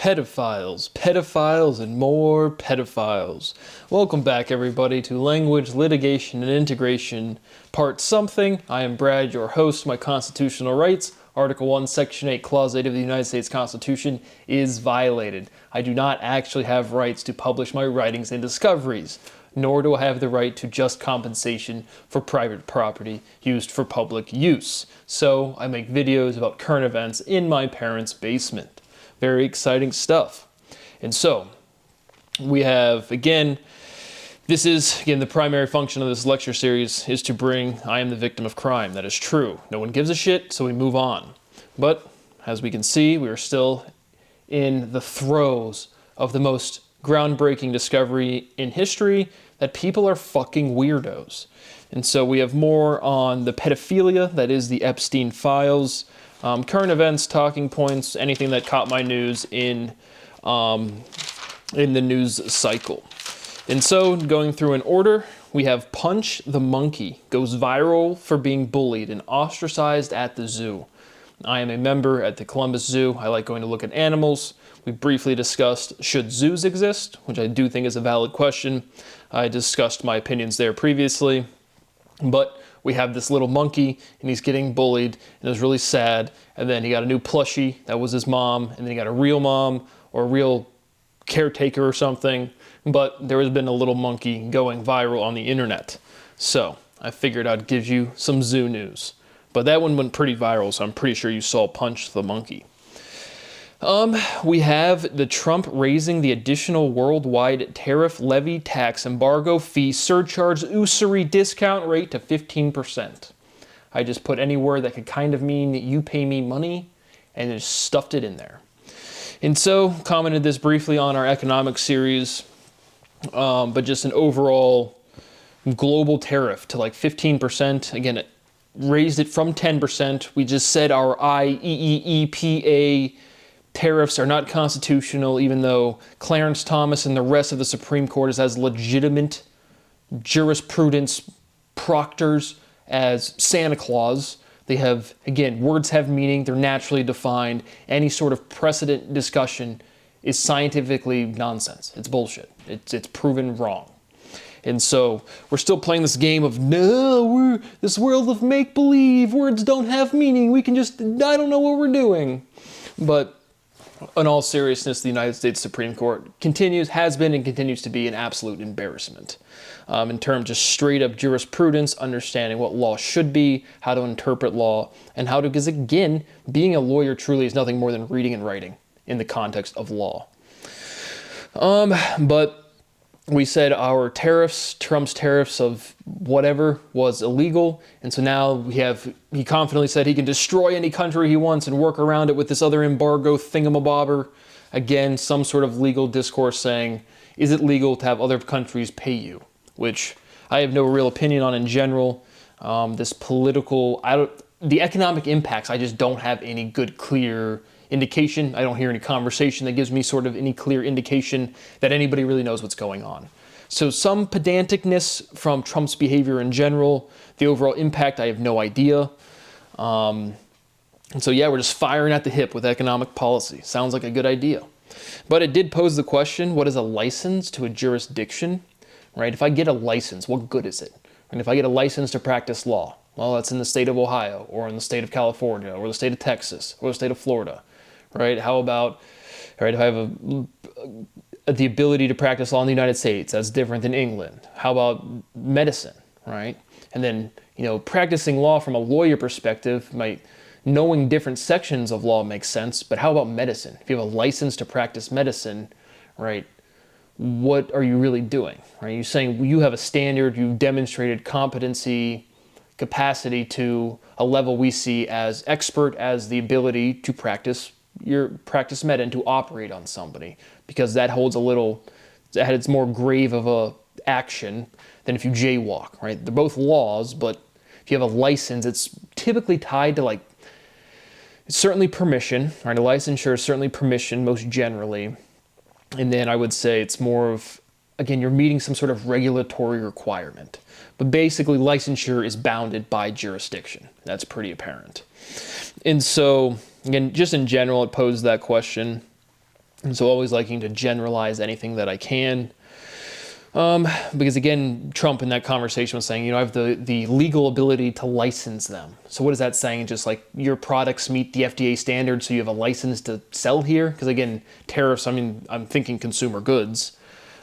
pedophiles, and more pedophiles. Welcome back, everybody, to Language, Litigation, and Integration, Part Something. I am Brad, your host. My constitutional rights, Article 1, Section 8, Clause 8 of the United States Constitution, is violated. I do not actually have rights to publish my writings and discoveries, nor do I have the right to just compensation for private property used for public use. So I make videos about current events in my parents' basement. Very exciting stuff. And so we have, again, this is, the primary function of this lecture series is to bring I am the victim of crime. That is true. No one gives a shit, so we move on. But as we can see, we are still in the throes of the most groundbreaking discovery in history, that people are fucking weirdos. And so we have more on the pedophilia, that is the Epstein files, current events, talking points, anything that caught my news in the news cycle. And so, going through in order, we have Punch the Monkey goes viral for being bullied and ostracized at the zoo. I am a member at the Columbus Zoo. I like going to look at animals. We briefly discussed, should zoos exist? Which I do think is a valid question. I discussed my opinions there previously. But we have this little monkey, and he's getting bullied, and it was really sad. And then he got a new plushie, that was his mom, and then he got a real mom, or a real caretaker or something. But there has been a little monkey going viral on the internet. So I figured I'd give you some zoo news. But that one went pretty viral, so I'm pretty sure you saw Punch the Monkey. We have the Trump raising the additional worldwide tariff levy tax embargo fee surcharge usury discount rate to 15%. I just put any word that could kind of mean that you pay me money and just stuffed it in there. And so commented this briefly on our economic series, but just an overall global tariff to like 15%. Again, it raised it from 10%. We just said our IEEPA tariffs are not constitutional, even though Clarence Thomas and the rest of the Supreme Court is as legitimate jurisprudence proctors as Santa Claus. They have, again, words have meaning, they're naturally defined. Any sort of precedent discussion is scientifically nonsense. It's bullshit. It's proven wrong. And so we're still playing this game of, no, we're this world of make-believe, words don't have meaning, we can just, I don't know what we're doing. But in all seriousness, the United States Supreme Court has been and continues to be an absolute embarrassment in terms of straight up jurisprudence, understanding what law should be, how to interpret law, and how to, because again, being a lawyer truly is nothing more than reading and writing in the context of law. But we said our tariffs, Trump's tariffs of whatever, was illegal. And so now he confidently said he can destroy any country he wants and work around it with this other embargo thingamabobber. Again, some sort of legal discourse saying, is it legal to have other countries pay you? Which I have no real opinion on in general. This political, the economic impacts, I just don't have any good, clear indication. I don't hear any conversation that gives me sort of any clear indication that anybody really knows what's going on. So some pedanticness from Trump's behavior in general. The overall impact, I have no idea. And so yeah, we're just firing at the hip with economic policy. Sounds like a good idea. But it did pose the question, what is a license to a jurisdiction? Right? If I get a license, what good is it? And if I get a license to practice law, well, that's in the state of Ohio, or in the state of California, or the state of Texas, or the state of Florida. Right? How about, right, if I have the ability to practice law in the United States, that's different than England. How about medicine, right? And then, practicing law from a lawyer perspective, knowing different sections of law makes sense, but how about medicine? If you have a license to practice medicine, right, what are you really doing? Right? You're saying you have a standard, you've demonstrated competency, capacity to a level we see as expert as the ability to practice med and to operate on somebody, because that holds it's more grave of a action than if you jaywalk, right? They're both laws, but if you have a license, it's typically tied to certainly permission, right? A licensure is certainly permission most generally. And then I would say it's more of, again, you're meeting some sort of regulatory requirement. But basically, licensure is bounded by jurisdiction. That's pretty apparent. And so, again, just in general, it posed that question. And so always liking to generalize anything that I can. Because again, Trump in that conversation was saying, I have the legal ability to license them. So what is that saying? Just like your products meet the FDA standards, so you have a license to sell here? Because again, tariffs, I'm thinking consumer goods.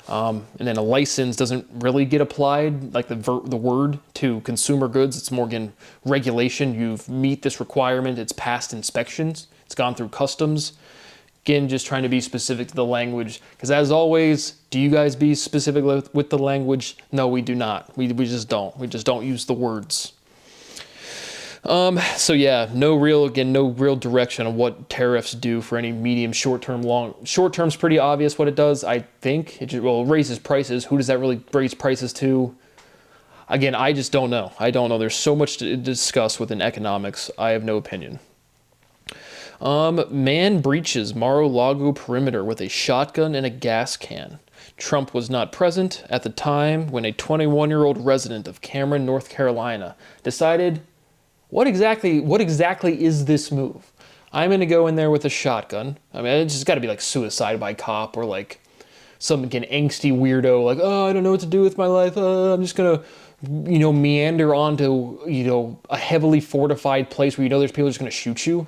And then a license doesn't really get applied, like the word, to consumer goods. It's more, again, regulation. You meet this requirement. It's passed inspections. It's gone through customs. Again, just trying to be specific to the language. Because as always, do you guys be specific with the language? No, we do not. We just don't. We just don't use the words. So yeah, no real direction on what tariffs do for any medium, short term, long. Short term's pretty obvious what it does. I think it raises prices. Who does that really raise prices to? Again, I just don't know. I don't know. There's so much to discuss within economics. I have no opinion. Man breaches Mar-a-Lago perimeter with a shotgun and a gas can. Trump was not present at the time when a 21-year-old resident of Cameron, North Carolina, decided, what exactly is this move? I'm going to go in there with a shotgun. I mean, it's just got to be like suicide by cop or like some angsty weirdo, like, oh, I don't know what to do with my life. I'm just going to, meander onto, a heavily fortified place where there's people just going to shoot you.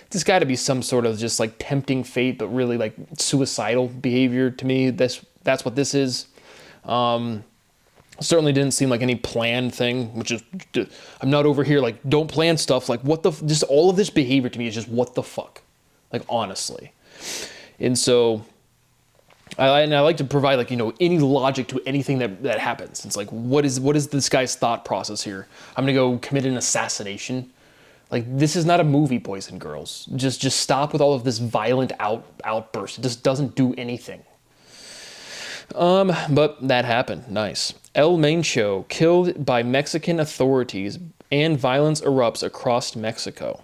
There's got to be some sort of just like tempting fate, but really like suicidal behavior to me. That's what this is. Certainly didn't seem like any planned thing, which is, I'm not over here like, don't plan stuff. Like, just all of this behavior to me is just what the fuck? Like, honestly. And so, I like to provide like, any logic to anything that happens. It's like, what is this guy's thought process here? I'm going to go commit an assassination. Like, this is not a movie, boys and girls. Just stop with all of this violent outburst. It just doesn't do anything. But that happened. Nice. El Mencho killed by Mexican authorities, and violence erupts across Mexico.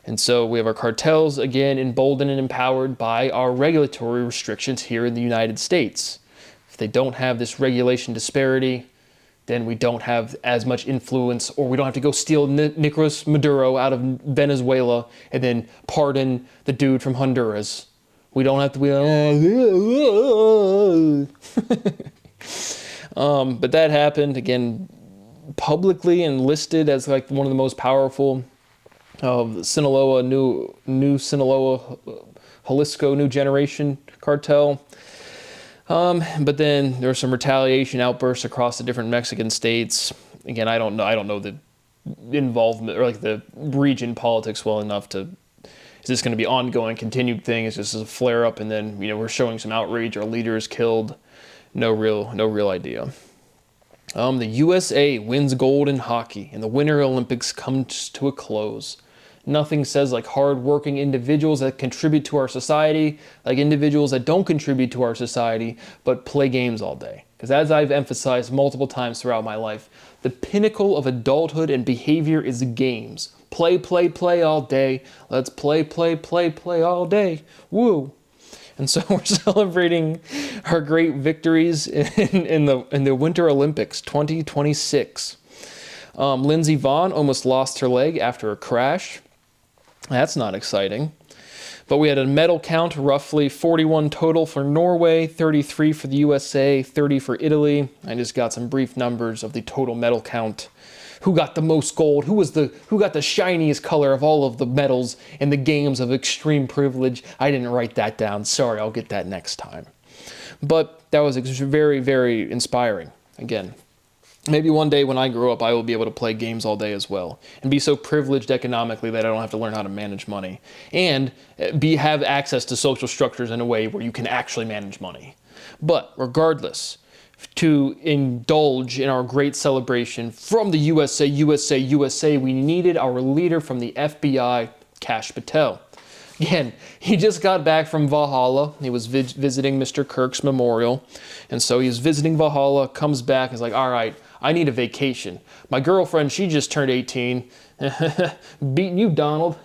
And so we have our cartels, again, emboldened and empowered by our regulatory restrictions here in the United States. If they don't have this regulation disparity, then we don't have as much influence, or we don't have to go steal Nicolas Maduro out of Venezuela and then pardon the dude from Honduras. We don't have to but that happened, again, publicly and listed as like one of the most powerful of Sinaloa, new Sinaloa, Jalisco, New Generation cartel. But then there was some retaliation outbursts across the different Mexican states. Again, I don't know the involvement or like the region politics well enough to, is this going to be ongoing, continued thing? Is this a flare up? And then, we're showing some outrage. Our leader is killed. No real idea. The USA wins gold in hockey, and the Winter Olympics comes to a close. Nothing says like hard-working individuals that contribute to our society, like individuals that don't contribute to our society, but play games all day. Because as I've emphasized multiple times throughout my life, the pinnacle of adulthood and behavior is games. Play all day. Let's play all day. Woo! And so we're celebrating our great victories in the Winter Olympics 2026. Lindsey Vonn almost lost her leg after a crash. That's not exciting. But we had a medal count, roughly 41 total for Norway, 33 for the USA, 30 for Italy. I just got some brief numbers of the total medal count. Who got the most gold? Who got the shiniest color of all of the medals in the games of extreme privilege? I didn't write that down. Sorry, I'll get that next time. But that was very, very inspiring. Again, maybe one day when I grow up, I will be able to play games all day as well and be so privileged economically that I don't have to learn how to manage money and have access to social structures in a way where you can actually manage money. But regardless, to indulge in our great celebration from the USA, we needed our leader from the FBI, Kash Patel. Again, he just got back from Valhalla. He was visiting Mr. Kirk's memorial. And so he's visiting Valhalla, comes back, and is like, all right, I need a vacation. My girlfriend, she just turned 18. Beating you, Donald.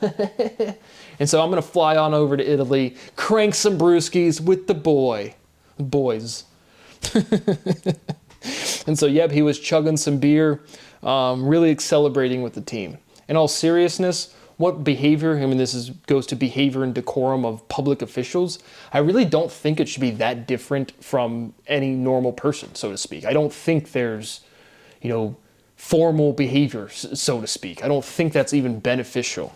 And so I'm going to fly on over to Italy, crank some brewskis with the boys. And so, he was chugging some beer, really celebrating with the team. In all seriousness, what behavior, I mean, goes to behavior and decorum of public officials. I really don't think it should be that different from any normal person, so to speak. I don't think there's, formal behavior, so to speak. I don't think that's even beneficial.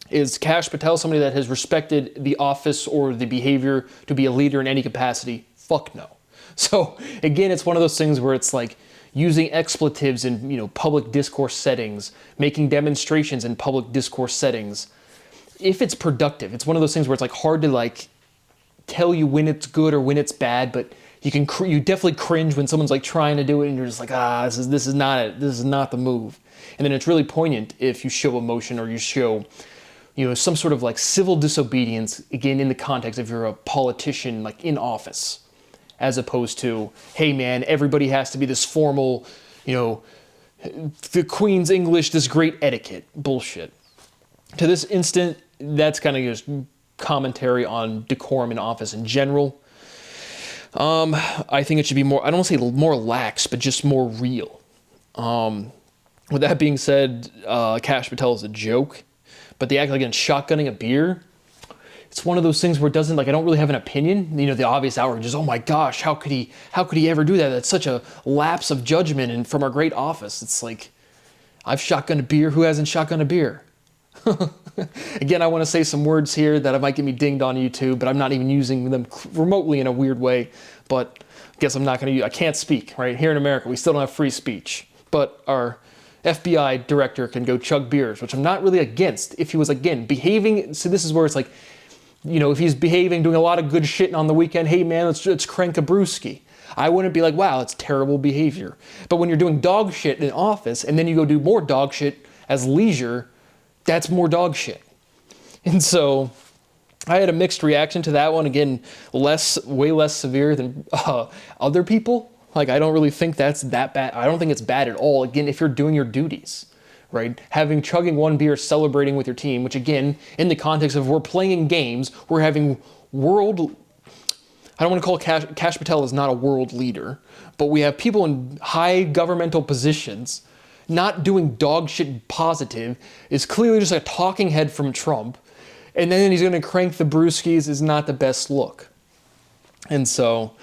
Is Kash Patel somebody that has respected the office or the behavior to be a leader in any capacity? Fuck no. So again, it's one of those things where it's like using expletives in public discourse settings, making demonstrations in public discourse settings. If it's productive, it's one of those things where it's like hard to like tell you when it's good or when it's bad, but you definitely cringe when someone's like trying to do it and you're just like, this is not it. This is not the move. And then it's really poignant if you show emotion or you show some sort of like civil disobedience, again, in the context if you're a politician like in office, as opposed to, hey man, everybody has to be this formal, the Queen's English, this great etiquette bullshit. To this instant, that's kind of just commentary on decorum in office in general. I think it should be more, I don't want to say more lax, but just more real. With that being said, Kash Patel is a joke. But the act like shotgunning a beer, it's one of those things where it doesn't, like, I don't really have an opinion. The obvious outrage is, oh my gosh, how could he ever do that? That's such a lapse of judgment and from our great office. It's like, I've shotgunned a beer. Who hasn't shotgunned a beer? Again, I want to say some words here that might get me dinged on YouTube, but I'm not even using them remotely in a weird way. But I guess I can't speak, right? Here in America, we still don't have free speech. But our FBI director can go chug beers, which I'm not really against if he was, again, behaving. So this is where it's like, if he's behaving, doing a lot of good shit on the weekend, hey man, let's crank a brewski. I wouldn't be like, wow, it's terrible behavior. But when you're doing dog shit in office and then you go do more dog shit as leisure, that's more dog shit. And so I had a mixed reaction to that one. Again, way less severe than other people. Like, I don't really think that's that bad. I don't think it's bad at all. Again, if you're doing your duties, right? Chugging one beer, celebrating with your team, which again, in the context of we're playing games, we're having I don't want to call Kash Patel is not a world leader, but we have people in high governmental positions not doing dog shit positive, is clearly just a talking head from Trump, and then he's going to crank the brewskis is not the best look. And so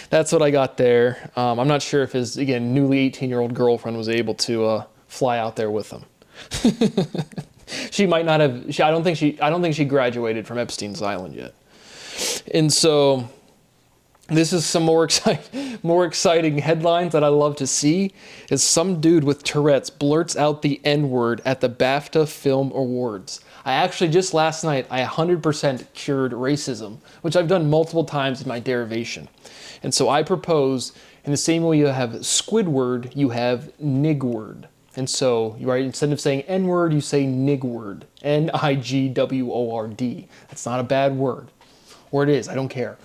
that's what I got there. I'm not sure if his, again, newly 18-year-old girlfriend was able to fly out there with him. She might not have. I don't think she graduated from Epstein's Island yet. And so this is some more exciting headlines that I love to see. Is some dude with Tourette's blurts out the N-word at the BAFTA Film Awards. I actually just last night, I 100% cured racism, which I've done multiple times in my derivation. And so I propose, in the same way you have Squidward, you have Nigword. And so, right, instead of saying N-word, you say Nigword. Nigword. That's not a bad word. Or it is, I don't care.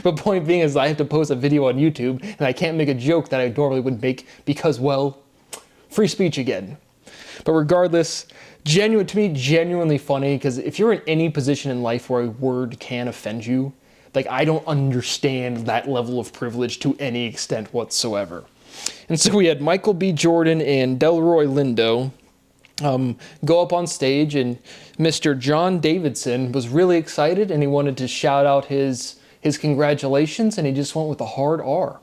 But point being is I have to post a video on YouTube, and I can't make a joke that I normally would make because, well, free speech again. But regardless, genuinely funny, because if you're in any position in life where a word can offend you, like, I don't understand that level of privilege to any extent whatsoever. And so we had Michael B. Jordan and Delroy Lindo go up on stage, and Mr. John Davidson was really excited, and he wanted to shout out his congratulations, and he just went with a hard R.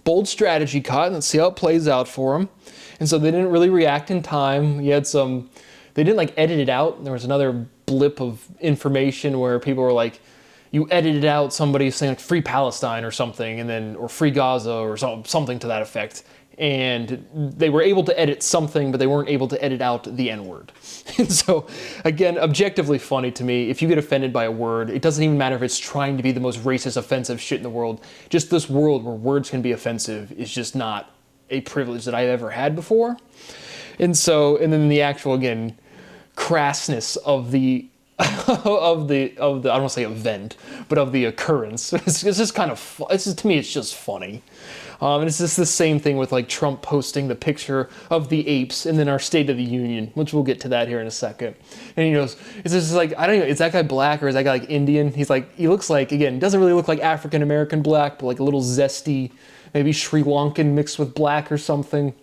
Bold strategy, Cotton. Let's see how it plays out for him. And so they didn't really react in time. They didn't like edit it out. There was another blip of information where people were like, you edited out somebody saying like Free Palestine or something, and then, or Free Gaza or something to that effect. And they were able to edit something, but they weren't able to edit out the N-word. And so, again, objectively funny to me. If you get offended by a word, it doesn't even matter if it's trying to be the most racist, offensive shit in the world. Just this world where words can be offensive is just not a privilege that I've ever had before. And so, and then the actual, again, crassness of the I don't want to say event, but of the occurrence. It's just kind of, to me, it's just funny. And it's just the same thing with like Trump posting the picture of the apes and then our State of the Union, which we'll get to that here in a second. And he goes, it's just like, I don't know, is that guy black or is that guy like Indian? He's like, he looks like, again, doesn't really look like African-American black, but like a little zesty, maybe Sri Lankan mixed with black or something.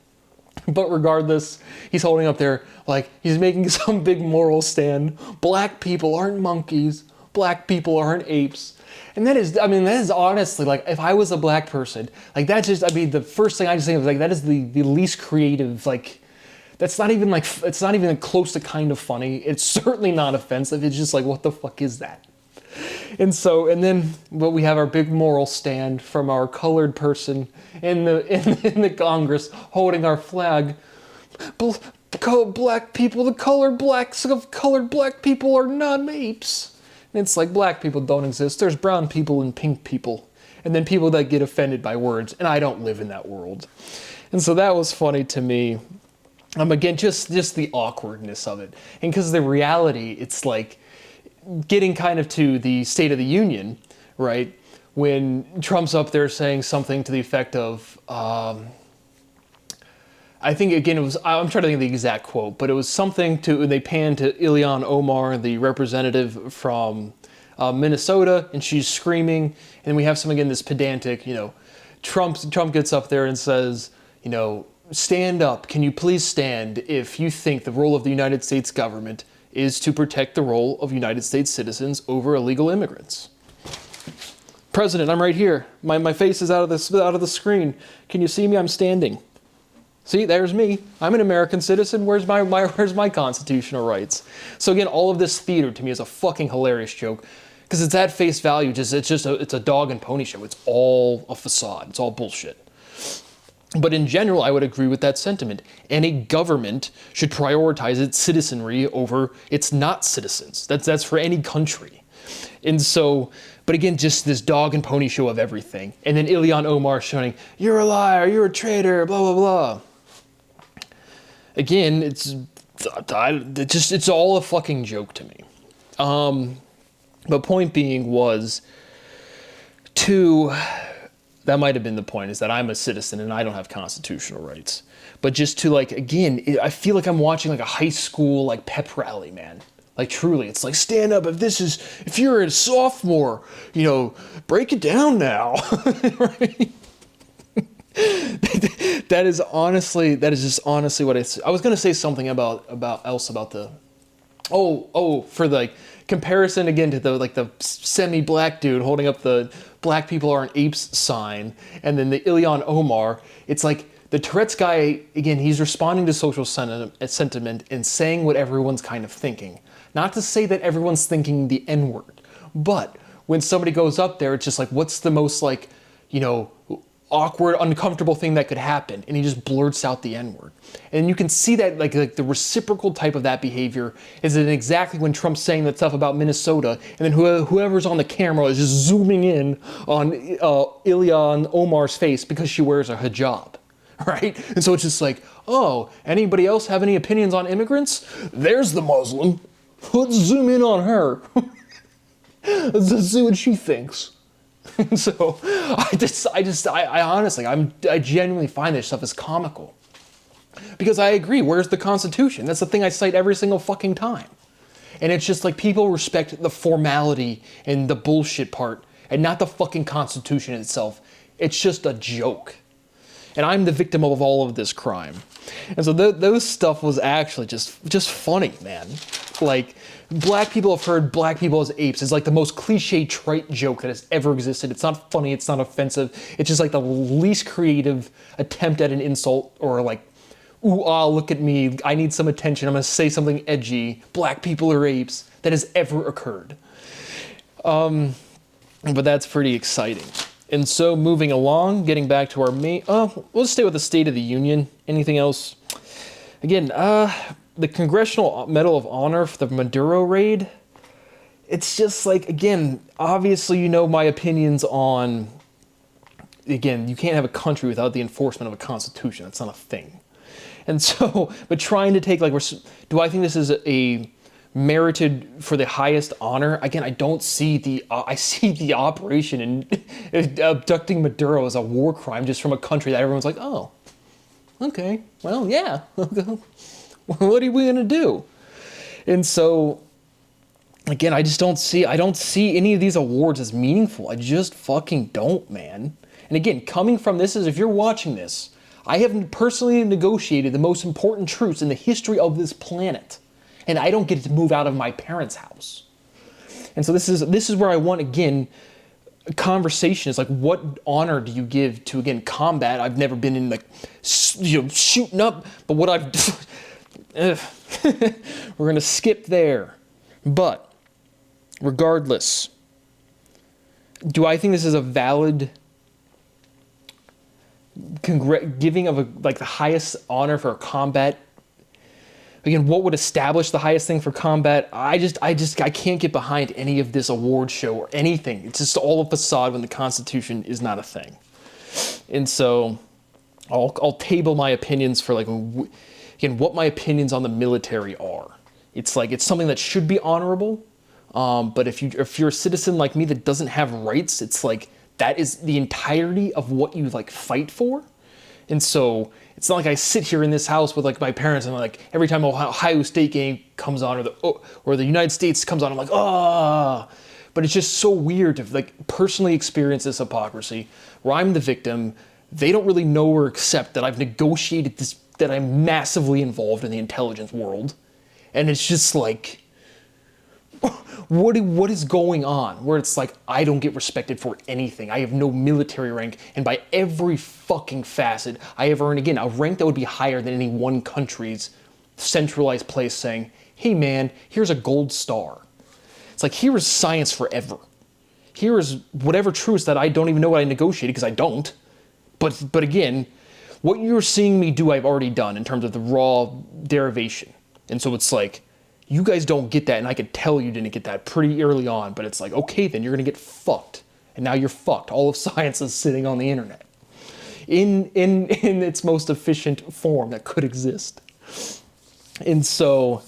But regardless, he's holding up there like he's making some big moral stand. Black people aren't monkeys. Black people aren't apes. And that is, I mean, that is honestly, like, if I was a black person, like, that's just, I mean, the first thing I just think of, like, that is the least creative, like, that's not even, like, it's not even close to kind of funny. It's certainly not offensive. It's just like, what the fuck is that? And so, and then, but we have our big moral stand from our colored person in the Congress holding our flag. Black people, the colored black people are not apes. And it's like, black people don't exist. There's brown people and pink people. And then people that get offended by words. And I don't live in that world. And so that was funny to me. Again, just the awkwardness of it. And because the reality, it's like getting kind of to the State of the Union, right? When Trump's up there saying something to the effect of, I think, again, it was, I'm trying to think of the exact quote, but it was something to, they panned to Ilhan Omar, the representative from Minnesota, and she's screaming, and we have some, again, this pedantic, you know, Trump gets up there and says, you know, stand up, can you please stand if you think the role of the United States government is to protect the role of United States citizens over illegal immigrants. President, I'm right here. My face is out of the screen. Can you see me? I'm standing. See, there's me. I'm an American citizen. Where's my constitutional rights? So again, all of this theater to me is a fucking hilarious joke because it's at face value. It's a dog and pony show. It's all a facade. It's all bullshit. But in general, I would agree with that sentiment. And a government should prioritize its citizenry over its not citizens. That's for any country. And so, but again, just this dog and pony show of everything. And then Ilhan Omar shouting, "You're a liar, you're a traitor, blah, blah, blah." Again, it's all a fucking joke to me. But point being was, that might have been the point, is that I'm a citizen and I don't have constitutional rights. But just to, like, again, I feel like I'm watching like a high school like pep rally, man. Like, truly, it's like, stand up if you're a sophomore, you know, break it down now. Right? That is just honestly what I was going to say something about the, for the comparison again to the semi-black dude holding up the "Black people aren't apes" sign, and then the Ilhan Omar. It's like the Tourette's guy, again, he's responding to social sentiment and saying what everyone's kind of thinking. Not to say that everyone's thinking the N-word, but when somebody goes up there, it's just like, what's the most, like, you know, awkward, uncomfortable thing that could happen, and he just blurts out the N-word. And you can see that, like the reciprocal type of that behavior is in exactly when Trump's saying that stuff about Minnesota, and then whoever's on the camera is just zooming in on Ilhan Omar's face because she wears a hijab, right? And so it's just like, oh, anybody else have any opinions on immigrants? There's the Muslim. Let's zoom in on her. Let's see what she thinks. So I honestly, I genuinely find this stuff is comical. Because I agree, where's the Constitution? That's the thing I cite every single fucking time. And it's just like, people respect the formality and the bullshit part and not the fucking Constitution itself. It's just a joke. And I'm the victim of all of this crime. And so those stuff was actually just funny, man. Like, black people have heard black people as apes. It's like the most cliche, trite joke that has ever existed. It's not funny, it's not offensive. It's just like the least creative attempt at an insult, or like, ooh, ah, look at me, I need some attention, I'm gonna say something edgy, black people are apes, that has ever occurred. But that's pretty exciting. And so moving along, getting back to our main, we'll stay with the State of the Union. Anything else? Again, the Congressional Medal of Honor for the Maduro raid. It's just like, again, obviously you know my opinions on, again, you can't have a country without the enforcement of a constitution. That's not a thing. And so, but trying to take, like, do I think this is a merited for the highest honor? Again, I don't see I see the operation in abducting Maduro as a war crime just from a country that everyone's like, oh, okay, well, yeah, what are we gonna do? And so, again, I don't see any of these awards as meaningful. I just fucking don't, man. And again, coming from this, is if you're watching this, I have personally negotiated the most important truce in the history of this planet, and I don't get to move out of my parents' house. And so this is where I want, again, a conversation. Is like, what honor do you give to, again, combat? I've never been in, like, shooting up, but what I've we're gonna skip there. But regardless, do I think this is a valid giving of the highest honor for combat? Again, what would establish the highest thing for combat? I can't get behind any of this award show or anything. It's just all a facade when the Constitution is not a thing. And so I'll table my opinions for, like, again, what my opinions on the military are. It's like, it's something that should be honorable. But if you're a citizen like me that doesn't have rights, it's like, that is the entirety of what you, like, fight for. And so it's not like I sit here in this house with, like, my parents and, like, every time Ohio State game comes on or the United States comes on, I'm like, ah. But it's just so weird to, like, personally experience this hypocrisy where I'm the victim. They don't really know or accept that I've negotiated this, that I'm massively involved in the intelligence world. And it's just like, what is going on? Where it's like, I don't get respected for anything. I have no military rank, and by every fucking facet, I have earned, again, a rank that would be higher than any one country's centralized place saying, hey man, here's a gold star. It's like, here is science forever. Here is whatever truths that I don't even know what I negotiated, because I don't. But again, what you're seeing me do, I've already done in terms of the raw derivation. And so it's like, you guys don't get that, and I could tell you didn't get that pretty early on, but it's like, okay, then you're gonna get fucked. And now you're fucked. All of science is sitting on the internet in its most efficient form that could exist. And so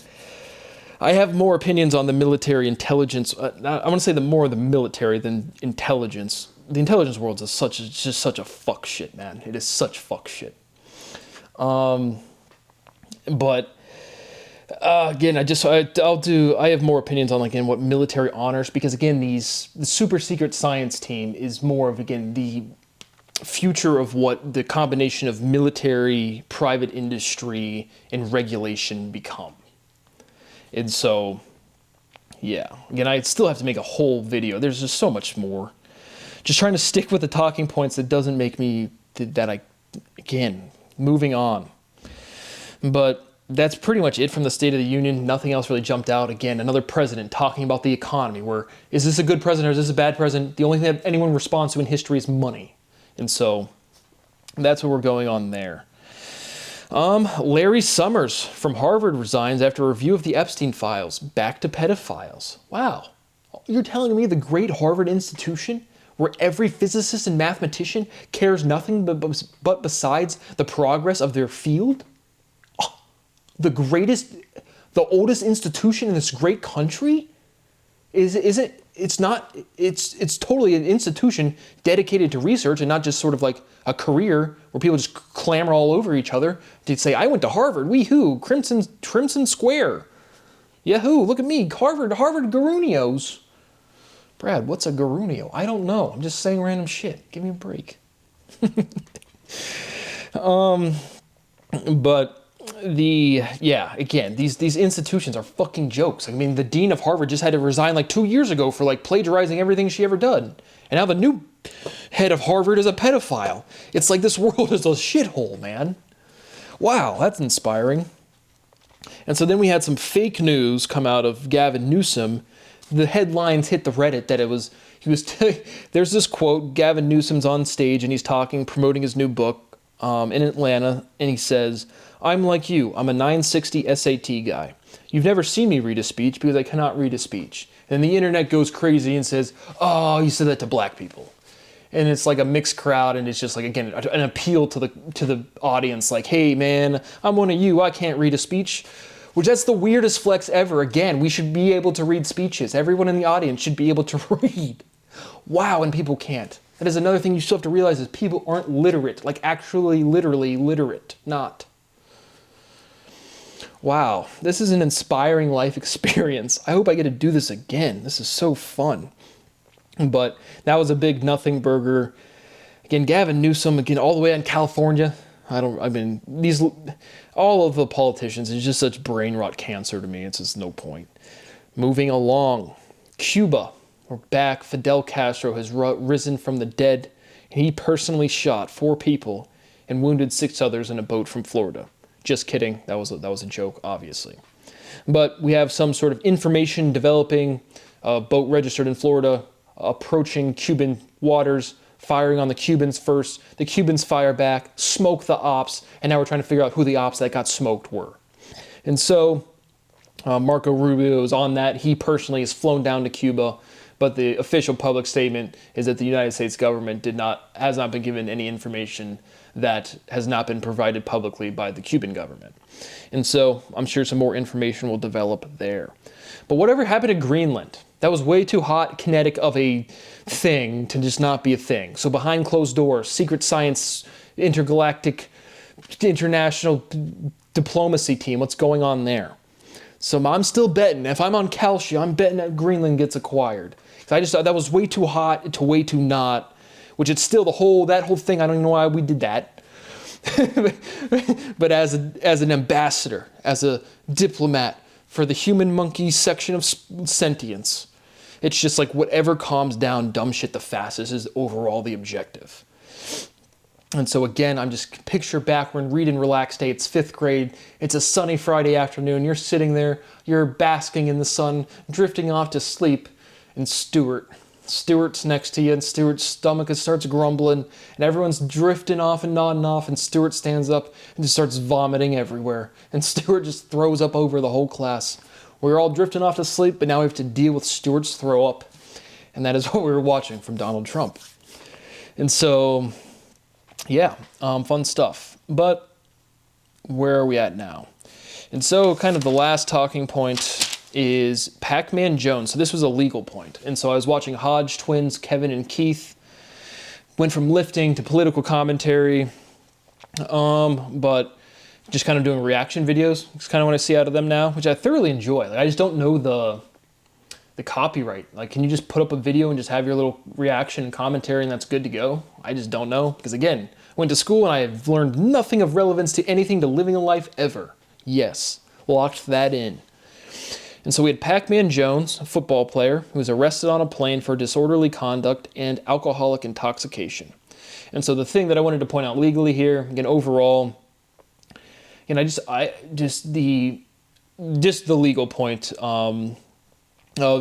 I have more opinions on the military intelligence. I want to say more of the military than intelligence. The intelligence world is just such a fuck shit, man. It is such fuck shit. But again, I have more opinions on, like, again, what military honors, because again, the super secret science team is more of, again, the future of what the combination of military, private industry, and regulation become. And so, yeah, again, I still have to make a whole video. There's just so much more. Just trying to stick with the talking points that doesn't make me, again, moving on. But that's pretty much it from the State of the Union. Nothing else really jumped out. Again, another president talking about the economy, where, is this a good president or is this a bad president? The only thing that anyone responds to in history is money. And so that's what we're going on there. Larry Summers from Harvard resigns after a review of the Epstein files. Back to pedophiles. Wow. You're telling me the great Harvard institution, where every physicist and mathematician cares nothing but besides the progress of their field? The oldest institution in this great country it's totally an institution dedicated to research and not just sort of like a career where people just clamor all over each other to say, I went to Harvard, wee-hoo, Crimson Square. Yahoo, look at me, Harvard Garunios. Brad, what's a Garunio? I don't know. I'm just saying random shit. Give me a break. But again, these institutions are fucking jokes. I mean, the dean of Harvard just had to resign like 2 years ago for, like, plagiarizing everything she ever done. And now the new head of Harvard is a pedophile. It's like, this world is a shithole, man. Wow, that's inspiring. And so then we had some fake news come out of Gavin Newsom. The headlines hit the Reddit that there's this quote, Gavin Newsom's on stage and he's promoting his new book in Atlanta, and he says, I'm like you, I'm a 960 SAT guy. You've never seen me read a speech because I cannot read a speech. And the internet goes crazy and says, oh, you said that to black people. And it's like a mixed crowd, and it's just like, again, an appeal to the audience, like, hey man, I'm one of you, I can't read a speech. Which, that's the weirdest flex ever. Again, we should be able to read speeches. Everyone in the audience should be able to read. Wow, and people can't. That is another thing you still have to realize, is people aren't literate, like actually literally literate, not. Wow, this is an inspiring life experience. I hope I get to do this again. This is so fun. But that was a big nothing burger. Again, Gavin Newsom, again, all the way out in California. all of the politicians is just such brain rot cancer to me. It's just no point. Moving along, Cuba, we're back. Fidel Castro has risen from the dead, and he personally shot 4 people and wounded 6 others in a boat from Florida. Just kidding. That was a joke, obviously. But we have some sort of information developing. A boat registered in Florida, approaching Cuban waters, firing on the Cubans first. The Cubans fire back, smoke the ops, and now we're trying to figure out who the ops that got smoked were. And so Marco Rubio is on that. He personally has flown down to Cuba, but the official public statement is that the United States government has not been given any information that has not been provided publicly by the Cuban government. And so I'm sure some more information will develop there. But whatever happened to Greenland? That was way too hot, kinetic of a thing to just not be a thing. So behind closed doors, secret science, intergalactic, international diplomacy team, what's going on there? So I'm still betting. If I'm on Kalshi, I'm betting that Greenland gets acquired. I just thought that was way too hot to way too not, which it's still that whole thing. I don't even know why we did that. But as an ambassador, as a diplomat for the human monkey section of sentience, it's just like whatever calms down dumb shit the fastest is overall the objective. And so again, I'm just picture back when read and relax day. It's 5th grade. It's a sunny Friday afternoon. You're sitting there, you're basking in the sun, drifting off to sleep, and Stuart's next to you, and Stuart's stomach starts grumbling, and everyone's drifting off and nodding off, and Stuart stands up and just starts vomiting everywhere. And Stuart just throws up over the whole class. We're all drifting off to sleep, but now we have to deal with Stuart's throw up. And that is what we were watching from Donald Trump. And so, yeah, fun stuff. But where are we at now? And so kind of the last talking point is Pac-Man Jones. So this was a legal point. And so I was watching Hodge twins, Kevin and Keith, went from lifting to political commentary, but just kind of doing reaction videos. It's kind of what I see out of them now, which I thoroughly enjoy. Like, I just don't know the copyright. Like, can you just put up a video and just have your little reaction and commentary and that's good to go? I just don't know. Because again, I went to school and I have learned nothing of relevance to anything to living a life ever. Yes, locked that in. And so we had Pac-Man Jones, a football player, who was arrested on a plane for disorderly conduct and alcoholic intoxication. And so the thing that I wanted to point out legally here, again, overall, the legal point of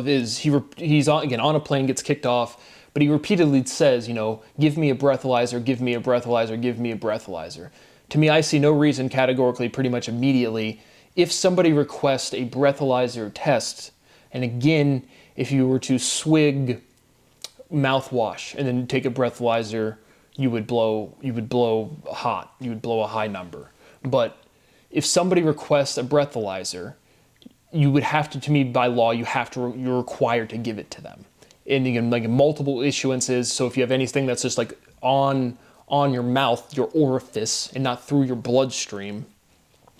is he's on a plane, gets kicked off, but he repeatedly says, give me a breathalyzer, give me a breathalyzer, give me a breathalyzer. To me, I see no reason categorically, pretty much immediately, if somebody requests a breathalyzer test, and again, if you were to swig mouthwash and then take a breathalyzer, you would blow hot, you would blow a high number. But if somebody requests a breathalyzer, you would have to me, by law, you're required to give it to them. And again, like multiple issuances, so if you have anything that's just like on your mouth, your orifice, and not through your bloodstream,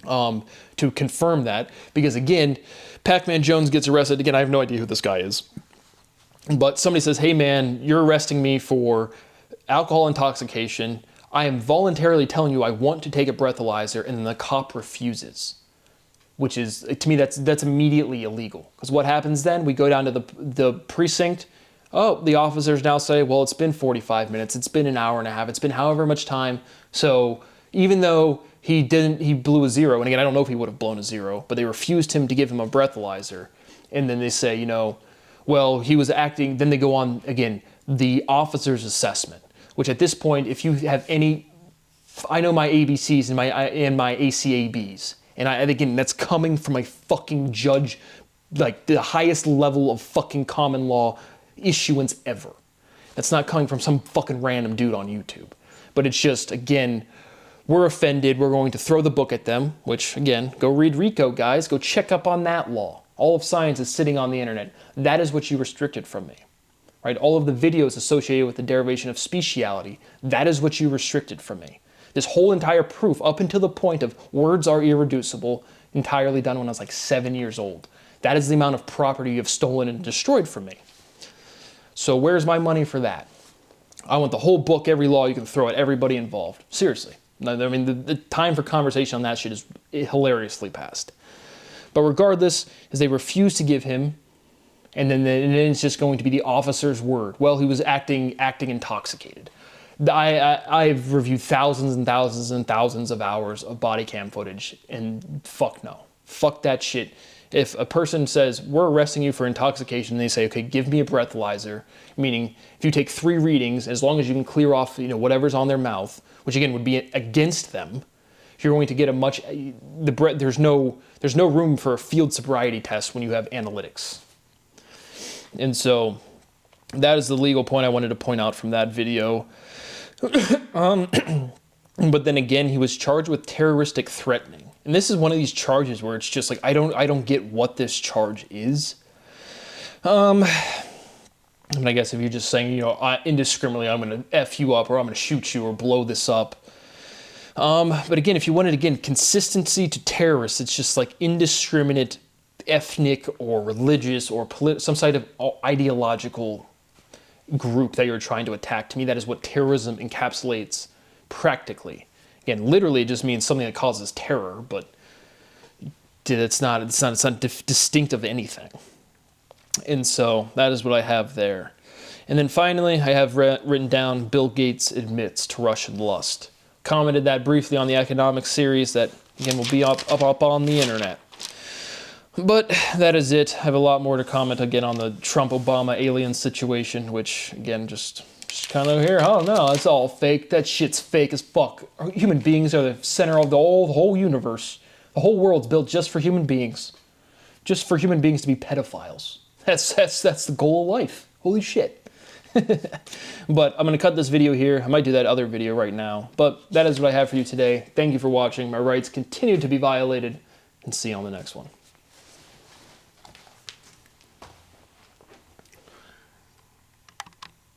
to confirm that, because again, Pac-Man Jones gets arrested. Again, I have no idea who this guy is, but somebody says, hey man, you're arresting me for alcohol intoxication. I am voluntarily telling you I want to take a breathalyzer, and then the cop refuses, which is, to me, that's immediately illegal. Because what happens then? We go down to the precinct. Oh, the officers now say, well, it's been 45 minutes, it's been an hour and a half, it's been however much time. So even though he blew a 0, and again, I don't know if he would have blown a 0, but they refused him to give him a breathalyzer. And then they say, well, he was acting, then they go on, again, the officer's assessment, which at this point, if you have I know my ABCs and my ACABs, and again, that's coming from a fucking judge, like the highest level of fucking common law issuance ever. That's not coming from some fucking random dude on YouTube. But it's just, again, we're offended, we're going to throw the book at them, which, again, go read RICO, guys. Go check up on that law. All of science is sitting on the internet. That is what you restricted from me. Right? All of the videos associated with the derivation of speciality, that is what you restricted from me. This whole entire proof, up until the point of words are irreducible, entirely done when I was like 7 years old. That is the amount of property you have stolen and destroyed from me. So where's my money for that? I want the whole book, every law you can throw at everybody involved. Seriously. I mean, the time for conversation on that shit is hilariously past. But regardless, as they refuse to give him, and then it's just going to be the officer's word. Well, he was acting intoxicated. I've reviewed thousands and thousands and thousands of hours of body cam footage, and fuck no. Fuck that shit. If a person says, we're arresting you for intoxication, and they say, okay, give me a breathalyzer, meaning if you take 3 readings, as long as you can clear off, whatever's on their mouth, which again would be against them, you're going to get there's no room for a field sobriety test when you have analytics. And so that is the legal point I wanted to point out from that video. But then again, he was charged with terroristic threatening. And this is one of these charges where it's just like, I don't get what this charge is. I mean, I guess if you're just saying, indiscriminately, I'm going to F you up, or I'm going to shoot you, or blow this up. But again, if you wanted, consistency to terrorists, it's just like indiscriminate ethnic or religious or some side of ideological group that you're trying to attack. To me, that is what terrorism encapsulates practically. Again, literally it just means something that causes terror, but it's not distinct of anything. And so that is what I have there. And then finally, I have written down Bill Gates admits to Russian lust. Commented that briefly on the economics series that, again, will be up on the internet. But that is it. I have a lot more to comment again on the Trump-Obama alien situation, which, again, just kind of here, oh no, it's all fake. That shit's fake as fuck. Human beings are the center of the whole universe. The whole world's built just for human beings. Just for human beings to be pedophiles. That's the goal of life. Holy shit. But I'm going to cut this video here. I might do that other video right now. But that is what I have for you today. Thank you for watching. My rights continue to be violated. And see you on the next one.